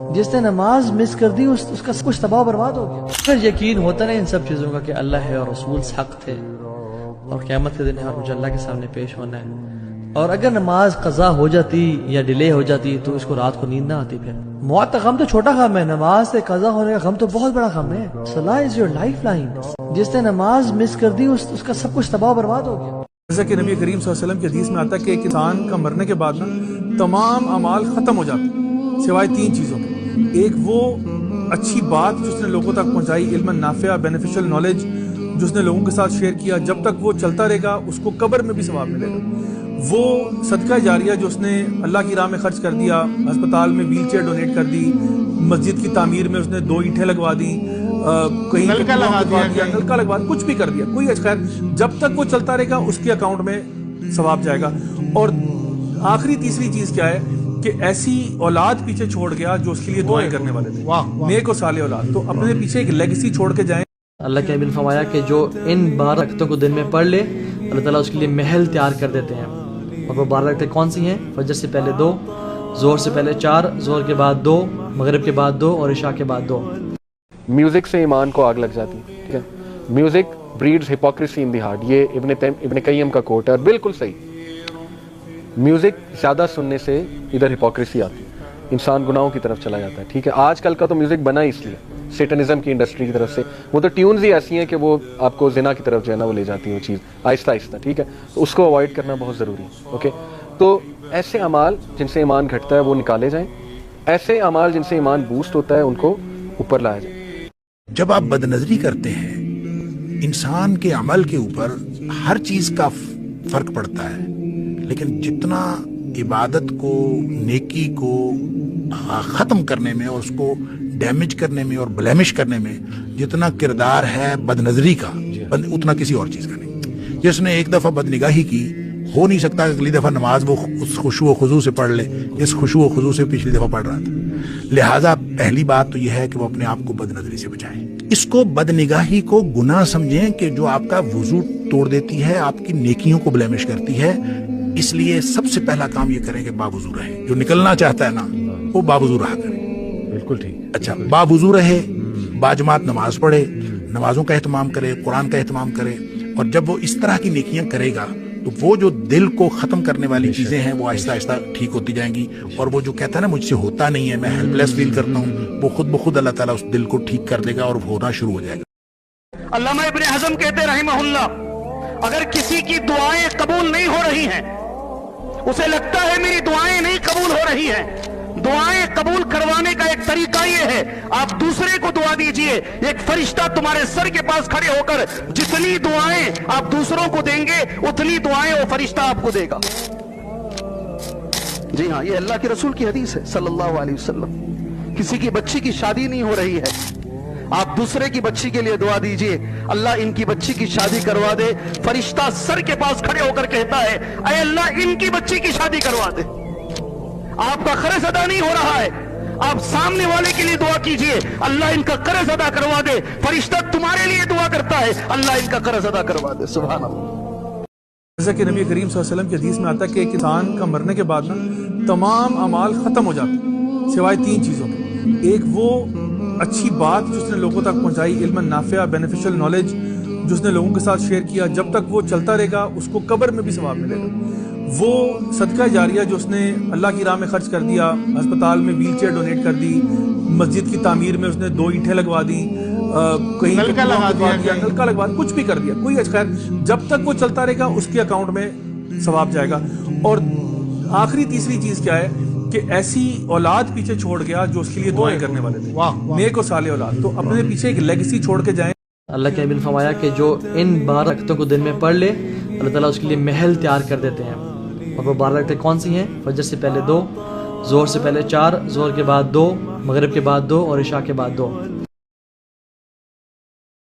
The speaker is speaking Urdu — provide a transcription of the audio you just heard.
جس نے نماز مس کر دی اس کا سب کچھ تباہ برباد ہو گیا. پھر یقین ہوتا نہیں ان سب چیزوں کا کہ اللہ ہے اور رسول حق تھے اور قیامت کے دن ہے اور مجھے اللہ کے سامنے پیش ہونا ہے. اور اگر نماز قضا ہو جاتی یا ڈیلے ہو جاتی تو اس کو رات کو نیند نہ آتی. پھر موت کا غم تو چھوٹا غم ہے، نماز سے قضا ہونے کا غم تو بہت بڑا غم ہے. صلاح از یور لائف لائن. جس نے نماز مس کر دی اس کا سب کچھ تباہ برباد ہو گیا. جیسا کہ نبی کریم صلی اللہ علیہ وسلم کی حدیث میں آتا ہے کہ ایک انسان کا مرنے کے بعد نا تمام اعمال ختم ہو جاتے ہیں سوائے 3 چیزوں کے. ایک وہ اچھی بات جو اس نے لوگوں تک پہنچائی، علم نافع، بینیفیشل نالج جو اس نے لوگوں کے ساتھ شیئر کیا، جب تک وہ چلتا رہے گا اس کو قبر میں بھی ثواب ملے گا. وہ صدقہ جاریہ جو اس نے اللہ کی راہ میں خرچ کر دیا، ہسپتال میں ویل چیئر ڈونیٹ کر دی، مسجد کی تعمیر میں اس نے 2 اینٹیں لگوا دی، کہیں نلکا لگوا دیا، کچھ بھی کر دیا، کوئی خیر جب تک وہ چلتا رہے گا اس کے اکاؤنٹ میں ثواب جائے گا. اور آخری تیسری چیز کیا ہے کہ ایسی اولاد پیچھے چھوڑ گیا جو اس کے لیے دعائیں کرنے والے تھے، نیک و صالح اولاد. تو اپنے پیچھے ایک لیگیسی چھوڑ کے جائیں. اللہ کے نبی نے فرمایا کہ جو ان 12 رکعتوں کو دن میں پڑھ لے اللہ تعالیٰ اس کے لیے محل تیار کر دیتے ہیں. اور وہ 12 رکعتیں کون سی ہیں؟ فجر سے پہلے 2، ظہر سے پہلے 4، ظہر کے بعد 2، مغرب کے بعد 2 اور عشاء کے بعد 2. میوزک سے ایمان کو آگ لگ جاتی ہے. ٹھیک ہے، music breeds hypocrisy in the heart. یہ ابن قیم کا کوٹ ہے اور بالکل صحیح. میوزک زیادہ سننے سے ادھر ہپوکریسی آتی ہے، انسان گناہوں کی طرف چلا جاتا ہے. ٹھیک ہے، آج کل کا تو میوزک بنا ہی اس لیے سیٹنزم کی انڈسٹری کی طرف سے. وہ تو ٹیونز ہی ایسی ہیں کہ وہ آپ کو زنا کی طرف جو ہے نا وہ لے جاتی ہیں وہ چیز آہستہ آہستہ. ٹھیک ہے، تو اس کو اوائڈ کرنا بہت ضروری ہے. اوکے، تو ایسے اعمال جن سے ایمان گھٹتا ہے وہ نکالے جائیں، ایسے اعمال جن سے ایمان بوسٹ ہوتا ہے ان کو اوپر لایا جائے. جب آپ بدنظری کرتے ہیں انسان کے عمل کے اوپر ہر چیز کا فرق پڑتا ہے، لیکن جتنا عبادت کو، نیکی کو ختم کرنے میں اور اس کو ڈیمیج کرنے میں اور بلیمش کرنے میں جتنا کردار ہے بدنظری کا، اتنا کسی اور چیز کا نہیں. جس نے ایک دفعہ بدنگاہی کی ہو نہیں سکتا کہ اگلی دفعہ نماز وہ اس خشوع و خضوع سے پڑھ لے جس خشوع و خضوع سے پچھلی دفعہ پڑھ رہا تھا. لہٰذا پہلی بات تو یہ ہے کہ وہ اپنے آپ کو بدنظری سے بچائیں. اس کو بدنگاہی کو گناہ سمجھیں کہ جو آپ کا وضو توڑ دیتی ہے، آپ کی نیکیوں کو بلیمش کرتی ہے. اس لیے سب سے پہلا کام یہ کریں کہ باوضو رہے. جو نکلنا چاہتا ہے نا وہ باوضو رہا کرے. بالکل ٹھیک. اچھا، باوضو رہے، باجماعت نماز پڑھے، نمازوں کا اہتمام کرے، قرآن کا اہتمام کرے. اور جب وہ اس طرح کی نیکیاں کرے گا تو وہ جو دل کو ختم کرنے والی چیزیں ہیں وہ آہستہ آہستہ ٹھیک ہوتی جائیں گی. اور وہ جو کہتا ہے نا مجھ سے ہوتا نہیں ہے، میں ہیلپ لیس فیل کرتا ہوں، وہ خود بخود اللہ تعالیٰ اس دل کو ٹھیک کر دے گا اور ہونا شروع ہو جائے گا. علامہ ابن حزم کہتے رحمہ اللہ، اگر کسی کی دعائیں قبول نہیں ہو رہی ہیں، اسے لگتا ہے میری دعائیں نہیں قبول ہو رہی ہیں، دعائیں قبول کروانے کا ایک طریقہ یہ ہے آپ دوسرے کو دعا دیجئے. ایک فرشتہ تمہارے سر کے پاس کھڑے ہو کر جتنی دعائیں آپ دوسروں کو دیں گے اتنی دعائیں وہ فرشتہ آپ کو دے گا. جی ہاں، یہ اللہ کے رسول کی حدیث ہے صلی اللہ علیہ وسلم. کسی کی بچی کی شادی نہیں ہو رہی ہے، آپ دوسرے کی بچی کے لیے دعا دیجئے اللہ ان کی بچی کی شادی کروا دے. فرشتہ سر کے پاس کھڑے ہو کر کہتا ہے اے اللہ ان کی بچی کی شادی کروا دے. آپ کا قرض ادا نہیں ہو رہا ہے، آپ سامنے والے کے لیے دعا کیجئے اللہ ان کا قرض ادا کروا دے. فرشتہ تمہارے لیے دعا کرتا ہے اللہ ان کا قرض ادا کروا دے. سبحان اللہ. جیسا کہ نبی کریم صلی اللہ علیہ وسلم کی حدیث میں آتا ہے کہ ایک انسان کا مرنے کے بعد نا تمام اعمال ختم ہو جاتے ہیں سوائے 3 چیزوں کے. ایک وہ اچھی بات جو اس نے لوگوں تک پہنچائی، علم نافع، بینیفیشل نالج جو اس نے لوگوں کے ساتھ شیئر کیا، جب تک وہ چلتا رہے گا اس کو قبر میں بھی ثواب ملے گا. وہ صدقہ جاریہ جو اس نے اللہ کی راہ میں خرچ کر دیا، ہسپتال میں ویل چیئر ڈونیٹ کر دی، مسجد کی تعمیر میں اس نے 2 اینٹیں لگوا دی، کہیں نلکا لگوا دیا، کچھ بھی کر دیا، کوئی خیر جب تک وہ چلتا رہے گا اس کے اکاؤنٹ میں ثواب جائے گا. اور آخری تیسری چیز کیا ہے کہ ایسی اولاد پیچھے چھوڑ گیا جو اس کے لیے دعائیں کرنے والے تھے، نیک و صالح اولاد. تو اپنے پیچھے ایک لیگیسی چھوڑ کے جائیں. اللہ کے نبی نے فرمایا کہ جو ان 12 رکعتوں کو دن میں پڑھ لے اللہ تعالیٰ اس کے لیے محل تیار کر دیتے ہیں. اور وہ 12 رکعتیں کون سی ہیں؟ فجر سے پہلے 2، ظہر سے پہلے 4، ظہر کے بعد 2، مغرب کے بعد 2 اور عشاء کے بعد 2.